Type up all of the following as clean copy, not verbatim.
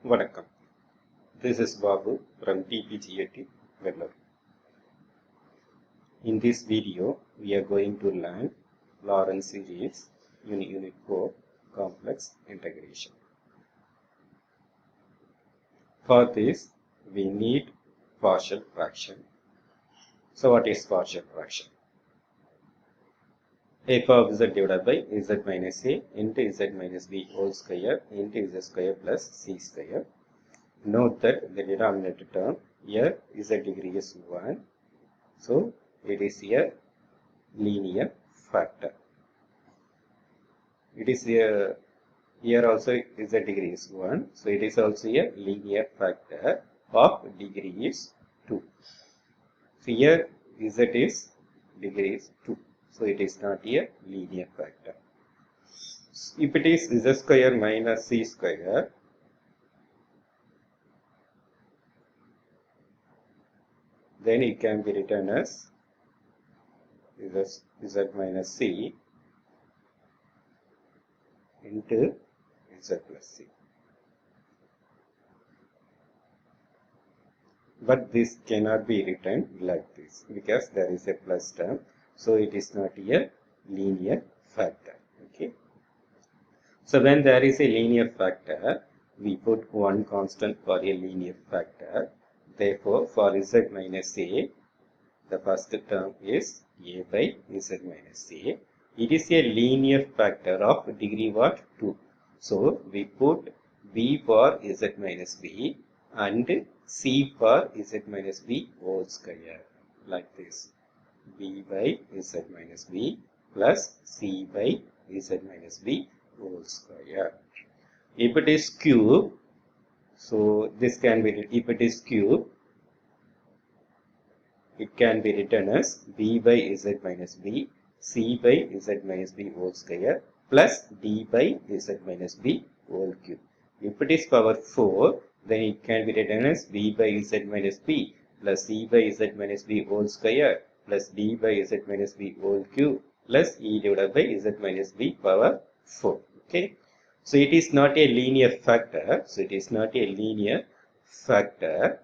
Vanakkam. This is Babu from TPGAT Vellore. In this video, we are going to learn Lorentz series Unit 4 complex integration. For this, we need partial fraction. So what is partial fraction? F of z divided by z minus a into z minus b whole square into z square plus c square. Note that the denominator term here z degree is 1. So it is a linear factor. It is a here also z degree is 1. So it is also a linear factor of degree is 2. So here z is degree is 2. So it is not a linear factor. If it is z square minus c square, then it can be written as z minus c into z plus c. But this cannot be written like this because there is a plus term. So it is not a linear factor. Okay. So when there is a linear factor, we put one constant for a linear factor. Therefore, for z minus a, the first term is a by z minus a. It is a linear factor of degree what? 2. So we put b for z minus b and c for z minus b whole square like this. b by z minus b plus c by z minus b whole square. If it is cube, so this can be, if it is cube, it can be written as b by z minus b, c by z minus b whole square plus d by z minus b whole cube. If it is power 4, then it can be written as b by z minus b plus c by z minus b whole square plus d by z minus b whole cube plus e divided by z minus b power 4. Okay. So it is not a linear factor. So it is not a linear factor.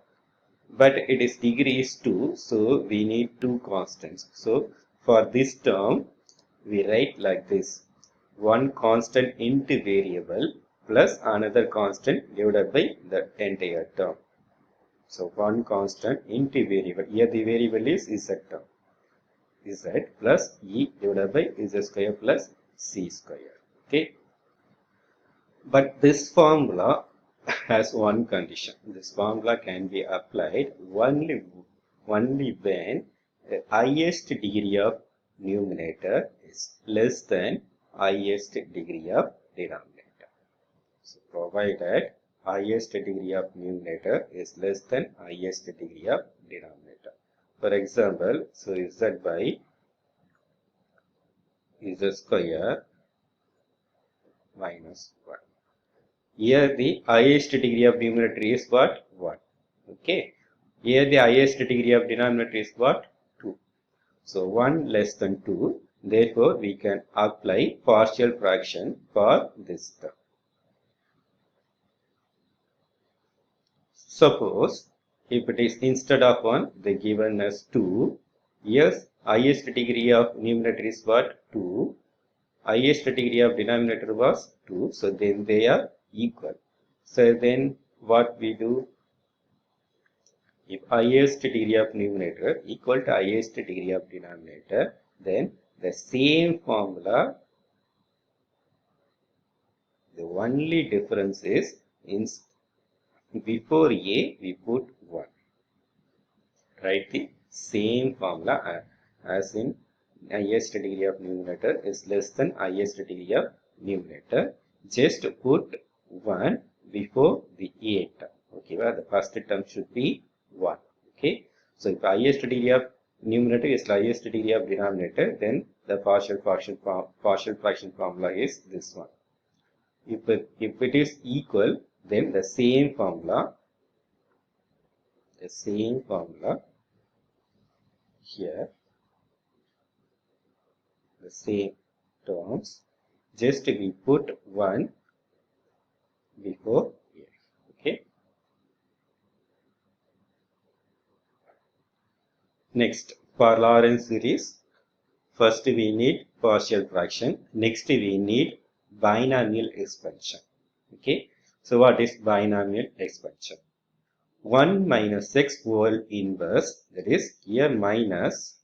But it is degree is 2, so we need two constants. So for this term, we write like this: one constant into variable plus another constant divided by the entire term. So one constant into variable. Here the variable is z term. Z plus e divided by z square plus c square. Okay. But this formula has one condition. This formula can be applied only when the highest degree of numerator is less than highest degree of denominator. So provided highest degree of numerator is less than highest degree of denominator. For example, so z by z square minus 1. Here the highest degree of numerator is what? 1. Okay. Here the highest degree of denominator is what? 2. So 1 less than 2. Therefore, we can apply partial fraction for this term. Suppose if it is instead of 1, they given as 2. Yes, highest degree of numerator is what? 2. Highest degree of denominator was 2. So then they are equal. So then what we do? If highest degree of numerator equal to highest degree of denominator, then the same formula, the only difference is in before a we put 1. Write the same formula as in highest degree of numerator is less than highest degree of numerator. Just put 1 before the a term. Okay, well, the first term should be 1. Okay, so if highest degree of numerator is highest degree of denominator, then the partial fraction formula is this one. If it is equal, then the same formula here, the same terms, just we put 1 before a. Okay, Next, for Lorentz series, first we need partial fraction. Next we need binomial expansion. Okay. So what is binomial expansion? 1 minus x whole inverse, that is here minus,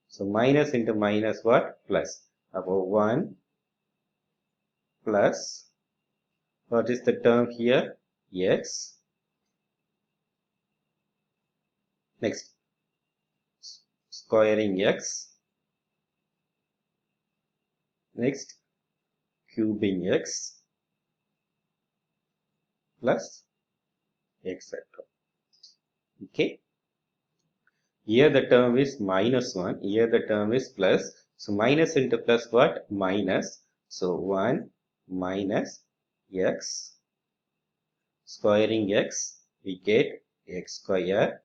so minus into minus what? Plus. About 1 plus, what is the term here? X. Next, squaring x. Next, cubing x plus etc. Okay. Here the term is minus 1. Here the term is plus. So minus into plus what? Minus. So 1 minus x. Squaring x, we get x square.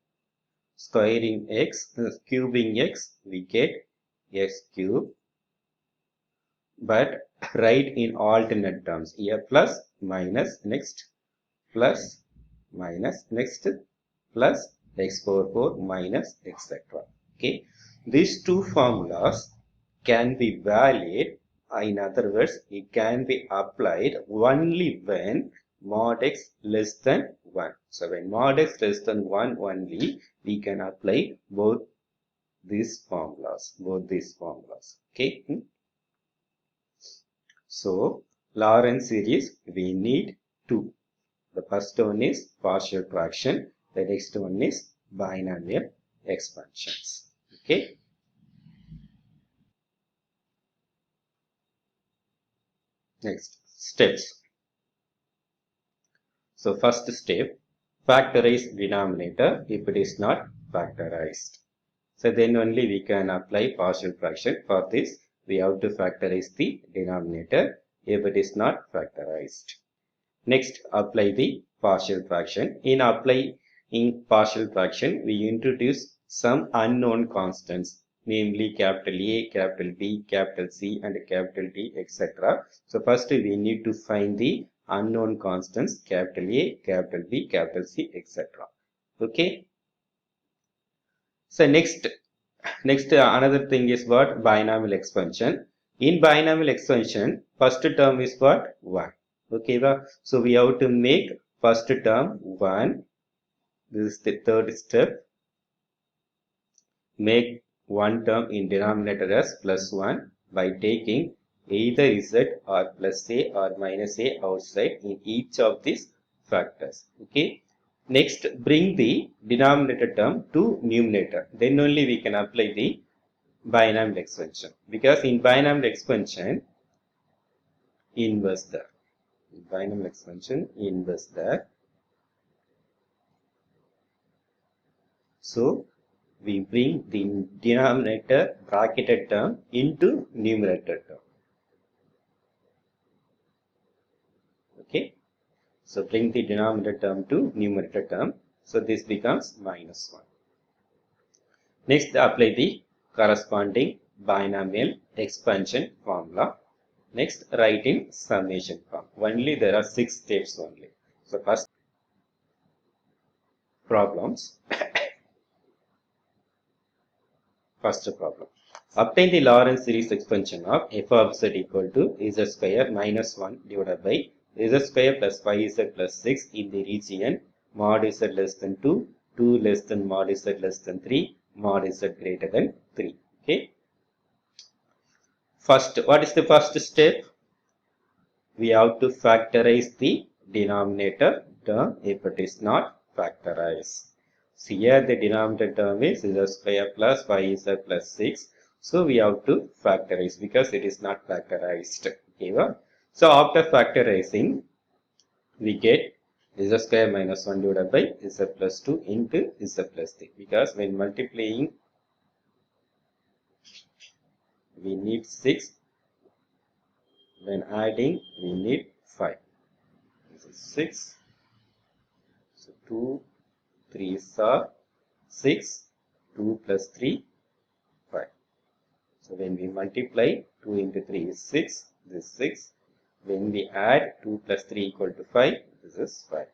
Squaring x, cubing x, we get x cube. But write in alternate terms. Here plus, minus, next, plus, minus, next, plus, x power 4 minus, etc. Okay. These two formulas can be valid. In other words, it can be applied only when mod x less than 1. So when mod x less than 1 only, we can apply both these formulas. Okay. So Lorentz series, we need two. The first one is partial fraction. The next one is binomial expansions. Okay. Next, steps. So first step, factorize denominator if it is not factorized. So then only we can apply partial fraction. For this, we have to factorize the denominator if it is not factorized. Next, apply the partial fraction. In applying partial fraction, we introduce some unknown constants, namely capital A, capital B, capital C, and capital D, etc. So first we need to find the unknown constants, capital A, capital B, capital C, etc. Okay. So next another thing is what? Binomial expansion. In binomial expansion, first term is what? 1. Okay, so we have to make first term 1. This is the third step. Make one term in denominator as plus 1 by taking either z or plus a or minus a outside in each of these factors. Okay. Next, bring the denominator term to numerator. Then only we can apply the binomial expansion. Because in binomial expansion, inverse there. Binomial expansion, inverse there. So, we bring the denominator bracketed term into numerator term. Okay. So, bring the denominator term to numerator term. So, this becomes minus 1. Next, apply the corresponding binomial expansion formula. Next, write in summation form. Only there are 6 steps only. So, first problems. First problem. Obtain the Lorentz series expansion of f of z equal to z square minus 1 divided by z square plus 5z plus 6 in the region mod z less than 2, 2 less than mod z less than 3, mod z greater than 3. Okay. First, what is the first step? We have to factorize the denominator term if it is not factorized. So here the denominator term is z square plus 5z plus 6. So we have to factorize because it is not factorized. Okay. So after factorizing, we get z square minus 1 divided by z plus 2 into z plus 3. Because when multiplying, we need 6. When adding, we need 5. This is 6. So 2, 3 are 6, 2 plus 3, 5. So when we multiply, 2 into 3 is 6, this is 6. When we add 2 plus 3 equal to 5, this is 5.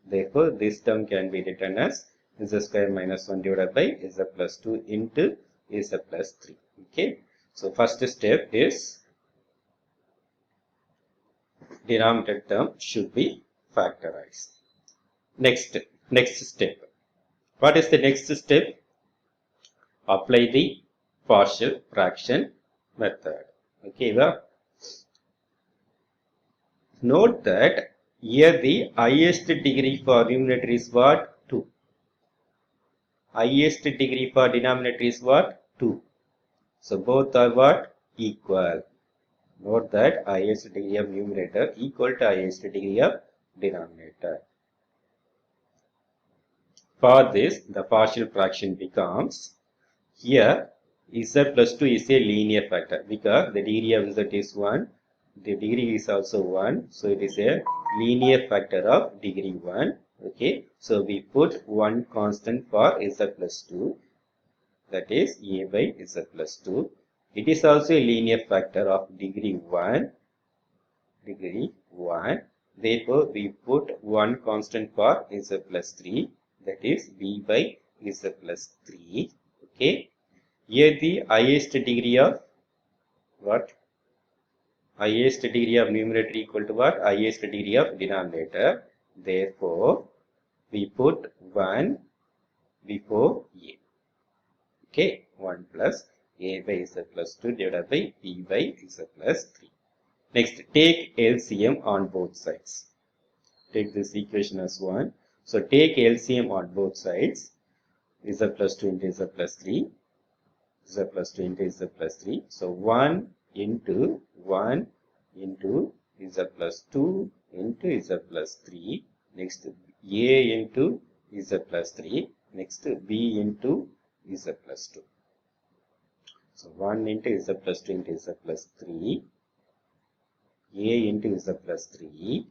Therefore, this term can be written as z square minus 1 divided by z plus 2 into z plus 3. Okay. So, first step is denominator term should be factorized. Next step. What is the next step? Apply the partial fraction method. Okay, note that here the highest degree for numerator is what? 2. Highest degree for denominator is what? 2. So both are what? Equal. Note that highest degree of numerator equal to highest degree of denominator. For this, the partial fraction becomes, here z plus 2 is a linear factor because the degree of z is 1, the degree is also 1, so it is a linear factor of degree 1. Okay, so we put one constant for z plus 2, that is a by z plus 2. It is also a linear factor of degree 1. Therefore, we put one constant for z plus 3, that is b by z plus 3. Okay. Here the highest degree of what? Highest degree of numerator equal to what? Highest degree of denominator. Therefore, we put 1 before a. Okay. 1 plus a by z plus 2 divided by b by z plus 3. Next, take LCM on both sides. Take this equation as 1. So, take LCM on both sides. Z plus 2 into z plus 3. Z plus 2 into z plus 3. So, 1 into z plus 2 into z plus 3. Next, a into z plus 3. Next, b into z plus 2. So, 1 into z plus 2 into z plus 3. A into z plus 3.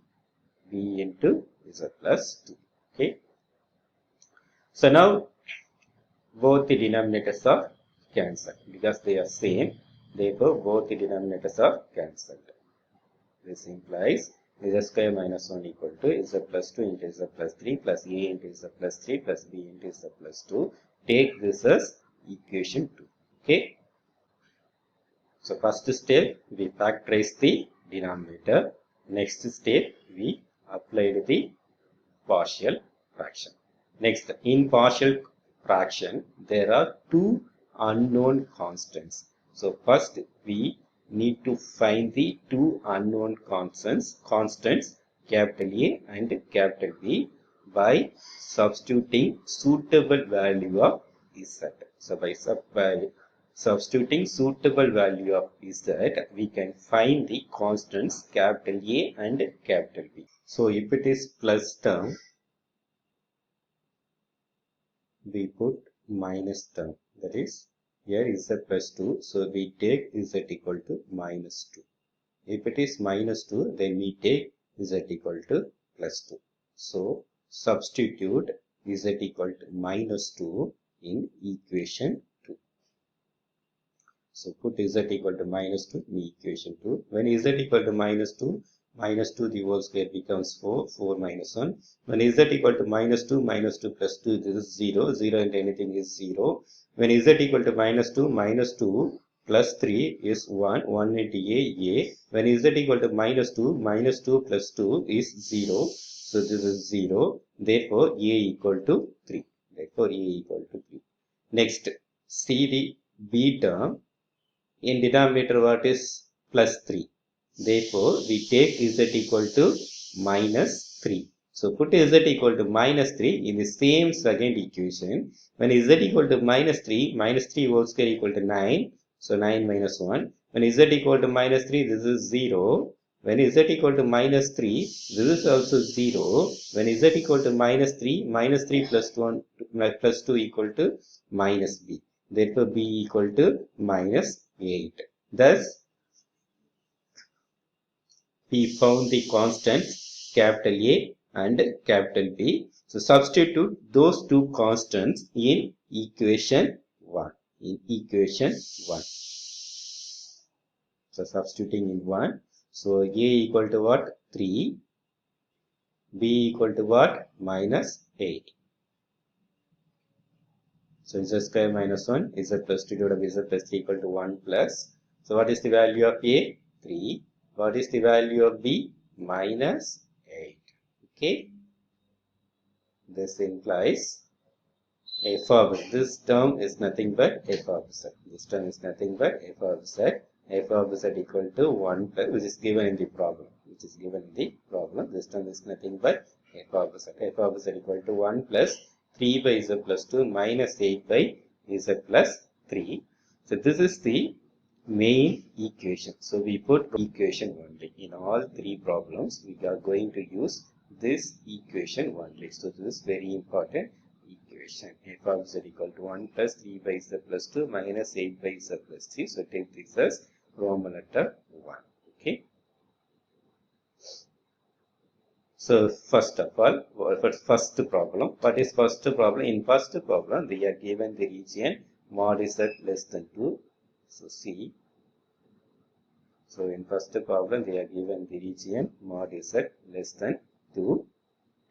B into z plus 2. Okay. So, now both the denominators are cancelled because they are same. Therefore, both the denominators are cancelled. This implies z square minus 1 equal to z plus 2 into z plus 3 plus a into z plus 3 plus b into z plus 2. Take this as equation 2. Okay. So, first step we factorize the denominator. Next step we applied the partial fraction. Next, in partial fraction, there are two unknown constants. So, first we need to find the two unknown constants capital A and capital B by substituting suitable value of Z. So, by substituting suitable value of Z, we can find the constants capital A and capital B. So, if it is plus term, we put minus term, that is here z plus 2, so we take z equal to minus 2. If it is minus 2, then we take z equal to plus 2. So substitute z equal to minus 2 in equation 2. So put z equal to minus 2 in equation 2. When z equal to minus 2 the whole square becomes 4, 4 minus 1. When z equal to minus 2 plus 2, this is 0, 0 and anything is 0. When z equal to minus 2 plus 3 is 1, 1 into a. When z equal to minus 2 plus 2 is 0. So this is 0. Therefore, a equal to 3. Next, see the b term. In denominator, what is plus 3? Therefore, we take z equal to minus 3. So, put z equal to minus 3 in the same second equation. When z equal to minus 3 whole square equal to 9. So, 9 minus 1. When z equal to minus 3, this is 0. When z equal to minus 3, this is also 0. When z equal to minus 3 plus 1 plus 2 equal to minus b. Therefore, b equal to minus 8. Thus, we found the constants capital A and capital B. So, substitute those two constants in equation 1. So, substituting in 1. So, A equal to what? 3. b equal to what? Minus 8. So z square minus 1, z plus 2 divided by z plus 3 equal to 1 plus. So what is the value of a? 3. What is the value of b? Minus 8. Okay. This implies f of this term is nothing but f of z. This term is nothing but f of z. F of z equal to 1 plus, which is given in the problem. This term is nothing but f of z. F of z equal to 1 plus 3 by z plus 2 minus 8 by z plus 3. So this is the main equation. So we put equation only. In all three problems, we are going to use this equation only. So this is very important equation. F of z equal to 1 plus 3 by z plus 2 minus 8 by z plus 3. So take this as Roman letter 1. Okay. So first of all, first problem. What is first problem? In first problem, we are given the region mod z less than 2. So see. So in first problem, they are given the region mod z less than 2.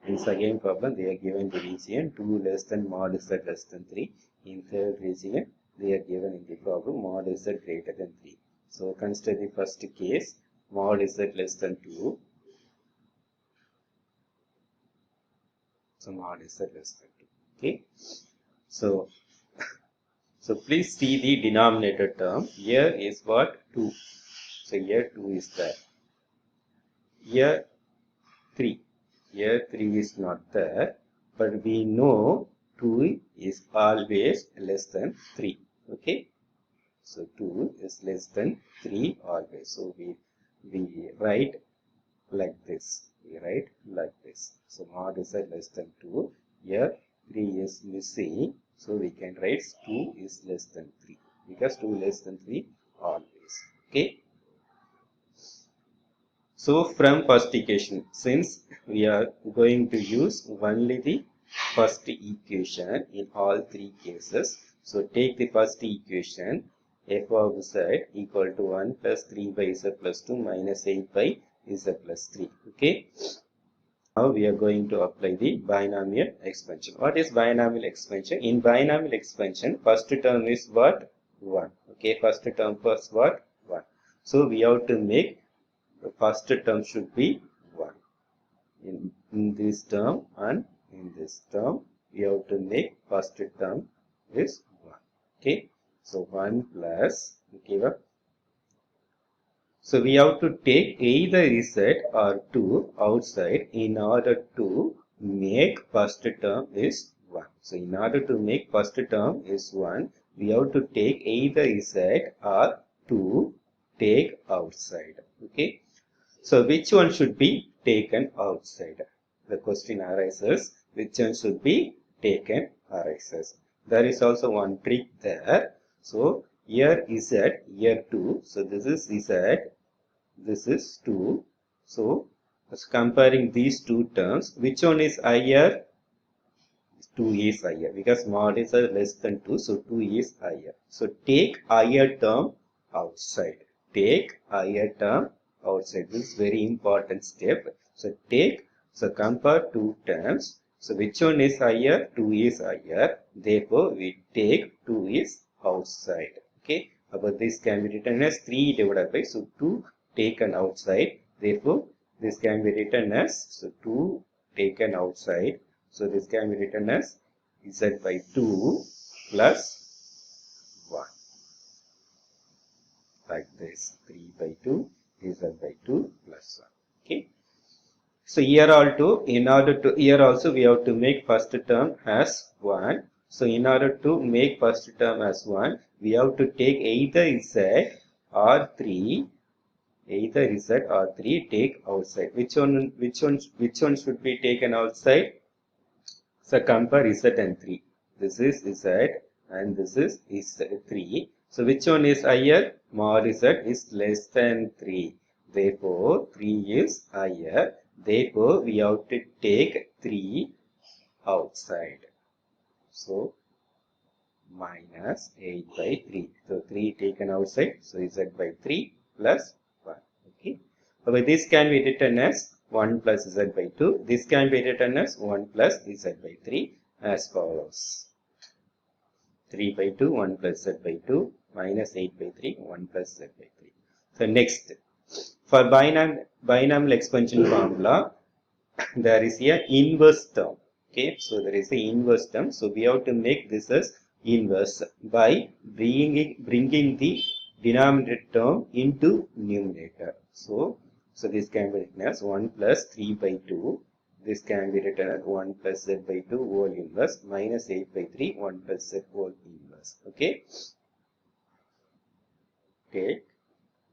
In second problem, they are given the region 2 less than mod z less than 3. In third region, they are given in the problem mod z greater than 3. So consider the first case, mod z less than 2. So mod z less than 2. Okay. So please see the denominator term. Here is what? 2. So here 2 is there. Here 3. Here 3 is not there, but we know 2 is always less than 3. Okay. So 2 is less than 3 always. So we write like this. So mod is less than 2. Here 3 is missing. So we can write 2 is less than 3. Because 2 less than 3 always. Okay. So from first equation, since we are going to use only the first equation in all three cases, so take the first equation, f of z equal to 1 plus 3 by z plus 2 minus 8 by z plus 3. Okay. Now we are going to apply the binomial expansion. What is binomial expansion? In binomial expansion, first term is what? 1. Okay, first term first what? 1. So we have to make the first term should be 1. In this term and in this term, we have to make first term is 1. Okay. So 1 plus, okay. So we have to take either z or 2 outside in order to make first term is 1. So in order to make first term is 1, we have to take either z or 2 take outside. Okay. So which one should be taken outside? The question arises, which one should be taken arises. There is also one trick there. So here z, here 2. So this is z, this is 2. So comparing these two terms, which one is higher? 2 is higher because mod is less than 2. So 2 is higher. So take higher term outside. Take higher term outside. This is very important step. So compare two terms. So which one is higher? 2 is higher. Therefore, we take 2 is outside. Okay. But this can be written as 3 divided by, so 2 taken outside. Therefore, this can be written as, so 2 taken outside. So this can be written as z by 2 plus 1. Like this, 3 by 2 z by 2 plus 1. Okay. So here also we have to make first term as 1. So in order to make first term as 1, we have to take either z or 3. Either z or 3 take outside. Which one should be taken outside? So compare z and 3. This is z and this is 3. So which one is higher? Mod z is less than 3. Therefore 3 is higher. Therefore we have to take 3 outside. So minus 8 by 3. So 3 taken outside. So z by 3 plus 1. Okay. So this can be written as 1 plus z by 2. This can be written as 1 plus z by 3 as follows. 3 by 2, 1 plus z by 2, minus 8 by 3, 1 plus z by 3. So next, for binomial expansion formula, there is a inverse term. Okay, so there is a inverse term. So we have to make this as inverse by bringing the denominator term into numerator. So this can be written as 1 plus 3 by 2. This can be written as 1 plus z by 2 whole inverse minus 8 by 3 1 plus z whole inverse. Okay, take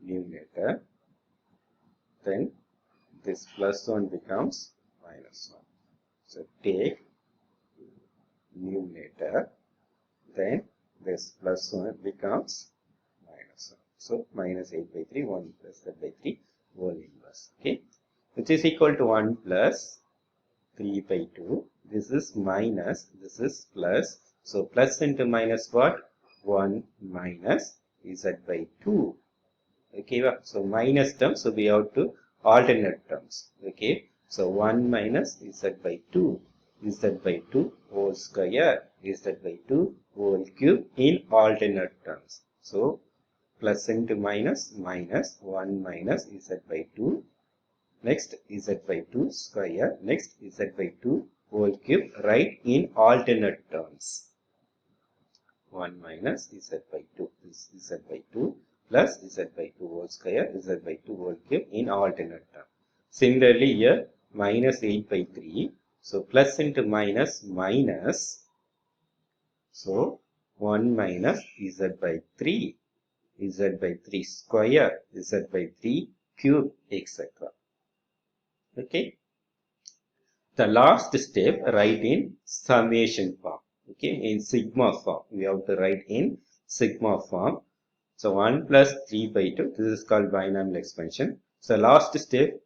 numerator, then this plus 1 becomes minus 1. So take numerator, then this plus 1 becomes minus 1. So minus 8 by 3, 1 plus z by 3 whole inverse. Okay, which is equal to 1 plus 3 by 2. This is minus, this is plus. So plus into minus what? 1 minus z by 2. Okay, so minus terms, so we have to alternate terms. Okay, so 1 minus z by 2, z by 2 whole square, z by 2 whole cube in alternate terms. So plus into minus, minus 1 minus z by 2, next z by 2 square, next z by 2 whole cube, write in alternate terms. 1 minus z by 2, this z by 2 plus z by 2 whole square, z by 2 whole cube in alternate term. Similarly here, minus 8 by 3, so plus into minus, minus, so 1 minus z by 3, z by 3 square, z by 3 cube, etc. Okay. The last step, write in summation form. Okay, in sigma form. We have to write in sigma form. So 1 plus 3 by 2, this is called binomial expansion. So last step,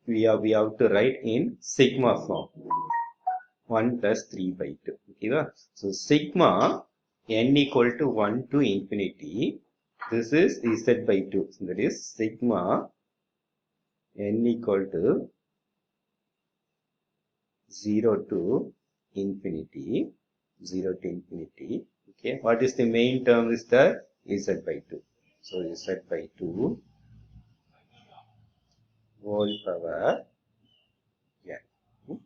we have to write in sigma form. 1 plus 3 by 2. Okay, so sigma n equal to 1 to infinity. This is z by 2. So that is sigma n equal to 0 to infinity. 0 to infinity. Okay, what is the main term is the z by 2. So z by 2 whole power n.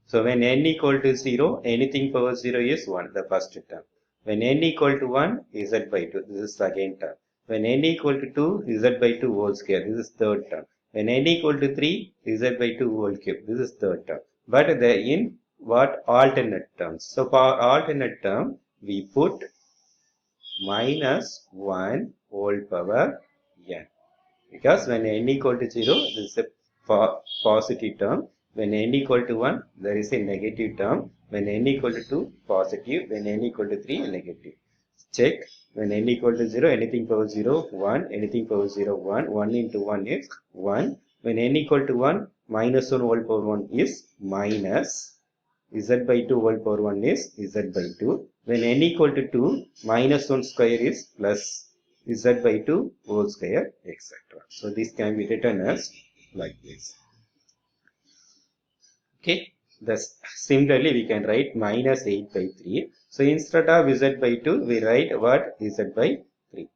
So when n equal to 0, anything power 0 is 1, the first term. When n equal to 1, z by 2, this is second term. When n equal to 2, z by 2 whole square, this is third term. When n equal to 3, z by 2 whole cube, this is third term. But they in what? Alternate terms. So for alternate term, we put minus 1 whole power n. Because when n equal to 0, this is a positive term. When n equal to 1, there is a negative term. When n equal to 2, positive. When n equal to 3, negative. Check. When n equal to 0, anything power 0, 1. Anything power 0, 1. 1 into 1 is 1. When n equal to 1, minus 1 whole power 1 is minus. Z by 2 whole power 1 is z by 2. When n equal to 2, minus 1 square is plus z by 2 whole square, etc. So this can be written as like this. Okay. Thus, similarly, we can write minus 8 by 3. So instead of z by 2, we write what? Z by 3.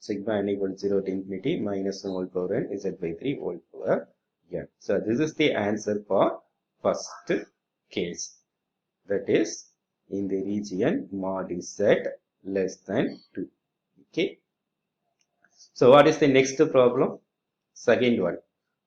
Sigma n equal to 0 to infinity minus 1 whole power n, z by 3 whole power n. So this is the answer for first case. That is in the region mod z less than 2. Okay. So what is the next problem? Second one.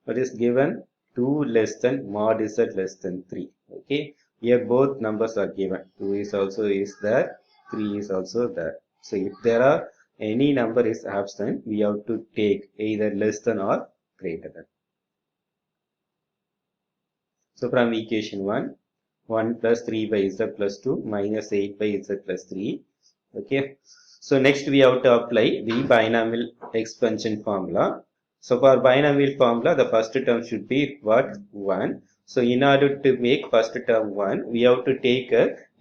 What is given? 2 less than mod z less than 3. Okay. Here both numbers are given. 2 is also is there. 3 is also there. So if there are any number is absent, we have to take either less than or greater than. So from equation 1, 1 plus 3 by z plus 2 minus 8 by z plus 3. Okay. So next we have to apply the binomial expansion formula. So for binomial formula, the first term should be what? 1. So in order to make first term 1, we have to take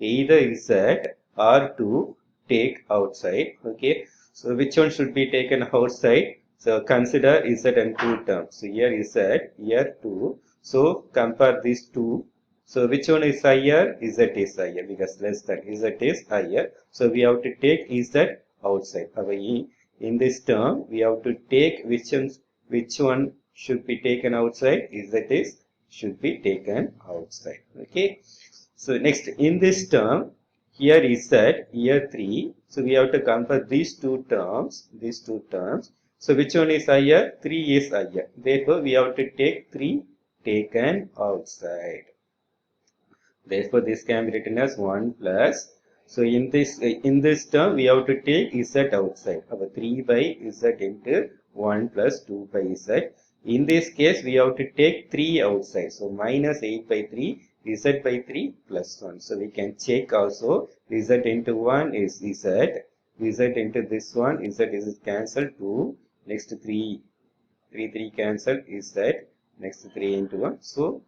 either z or 2 take outside. Okay. So which one should be taken outside? So consider z and 2 terms. So here z, here 2. So compare these two. So which one is higher? Z is higher because less than z is higher. So we have to take z outside. In this term, we have to take which one should be taken outside? Z is should be taken outside. Okay. So next in this term, here is that here 3. So we have to compare these two terms. So which one is higher? 3 is higher. Therefore, we have to take 3 taken outside. Therefore, this can be written as 1 plus. So in this term, we have to take z outside. Our 3 by z into 1 plus 2 by z. In this case, we have to take 3 outside. So minus 8 by 3, z by 3 plus 1. So we can check also z into 1 is z. Z into this one, z is cancelled 2. Next 3 cancel z. Next 3 into 1. So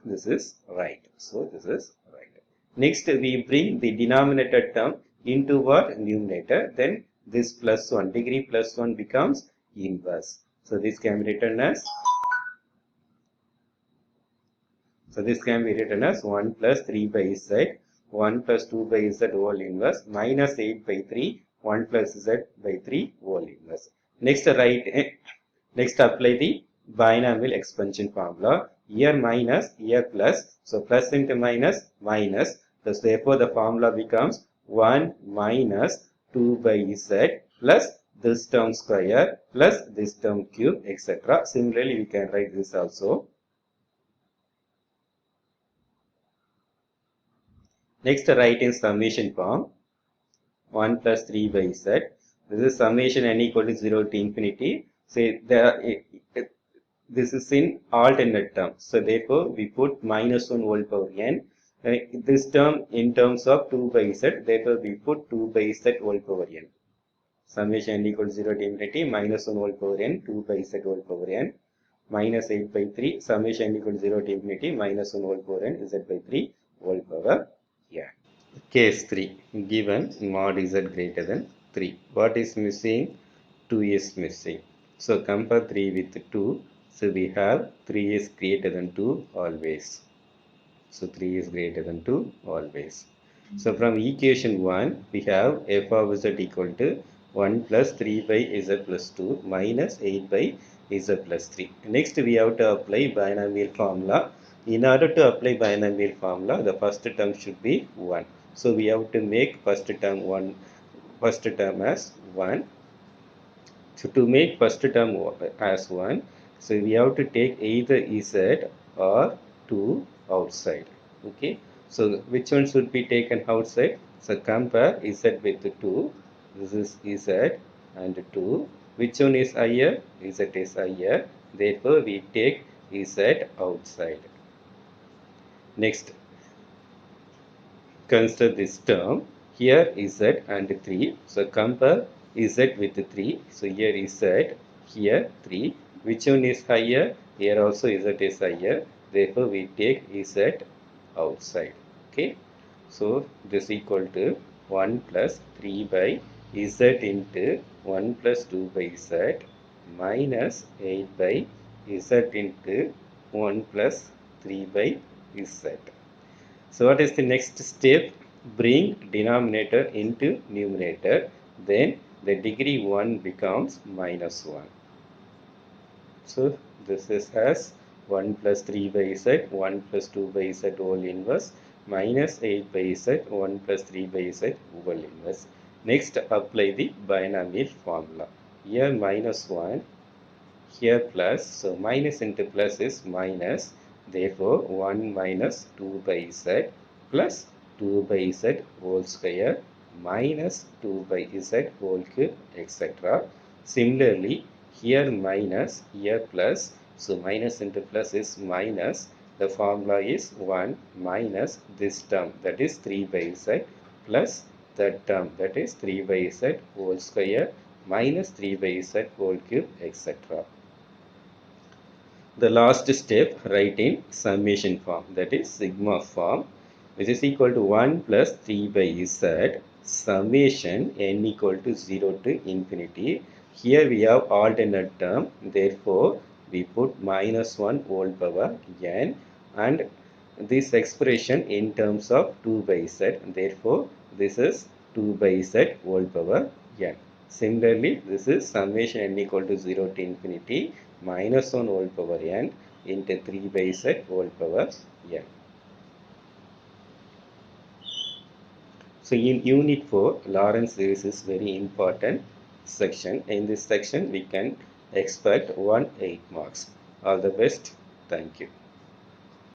this is right. Next, we bring the denominator term into what? Numerator. Then this plus 1, degree plus 1 becomes inverse. So this can be written as 1 plus 3 by z, 1 plus 2 by z whole inverse, minus 8 by 3, 1 plus z by 3 whole inverse. Next, apply the binomial expansion formula. Here minus, here plus. So plus into minus, minus. Thus, therefore, the formula becomes 1 minus 2 by z plus this term square plus this term cube, etc. Similarly, we can write this also. Next, write in summation form 1 plus 3 by z. This is summation n equal to 0 to infinity. Say this is in alternate term. So therefore, we put minus 1 whole power n. This term in terms of 2 by z. Therefore, we put 2 by z whole power n. Summation n equal to 0 to infinity minus 1 whole power n, 2 by z whole power n, minus 8 by 3. Summation n equal to 0 to infinity minus 1 whole power n, z by 3 whole power n. Case 3. Given mod z greater than 3. What is missing? 2 is missing. So compare 3 with 2. So we have 3 is greater than 2 always. So 3 is greater than 2 always. So from equation 1, we have f of z equal to 1 plus 3 by z plus 2 minus 8 by z plus 3. Next, we have to apply binomial formula. In order to apply binomial formula, the first term should be 1. So we have to make first term as 1. So to make first term as 1, so we have to take either z or 2 outside. Okay. So which one should be taken outside? So compare z with 2. This is z and 2. Which one is higher? Z is higher. Therefore, we take z outside. Next, consider this term. Here z and 3. So compare z with 3. So here z, here 3. Which one is higher? Here also z is higher. Therefore, we take z outside. Okay. So this equal to 1 plus 3 by z into 1 plus 2 by z minus 8 by z into 1 plus 3 by z. So what is the next step? Bring denominator into numerator. Then the degree 1 becomes minus 1. So this is as 1 plus 3 by z, 1 plus 2 by z whole inverse, minus 8 by z, 1 plus 3 by z whole inverse. Next, apply the binomial formula. Here minus 1, here plus. So minus into plus is minus. Therefore, 1 minus 2 by z plus 2 by z whole square minus 2 by z whole cube, etc. Similarly, here minus, here plus. So minus into plus is minus. The formula is 1 minus this term, that is 3 by z, plus that term, that is 3 by z whole square minus 3 by z whole cube, etc. The last step, write in summation form, that is sigma form, which is equal to 1 plus 3 by z summation n equal to 0 to infinity. Here we have alternate term, therefore we put minus 1 whole power n, and this expression in terms of 2 by z, therefore this is 2 by z whole power n. Similarly, this is summation n equal to 0 to infinity minus 1 whole power n into 3 by z whole power n. So in unit 4, Lorentz series is very important section. In this section, we can expect 1 8 marks. All the best. Thank you.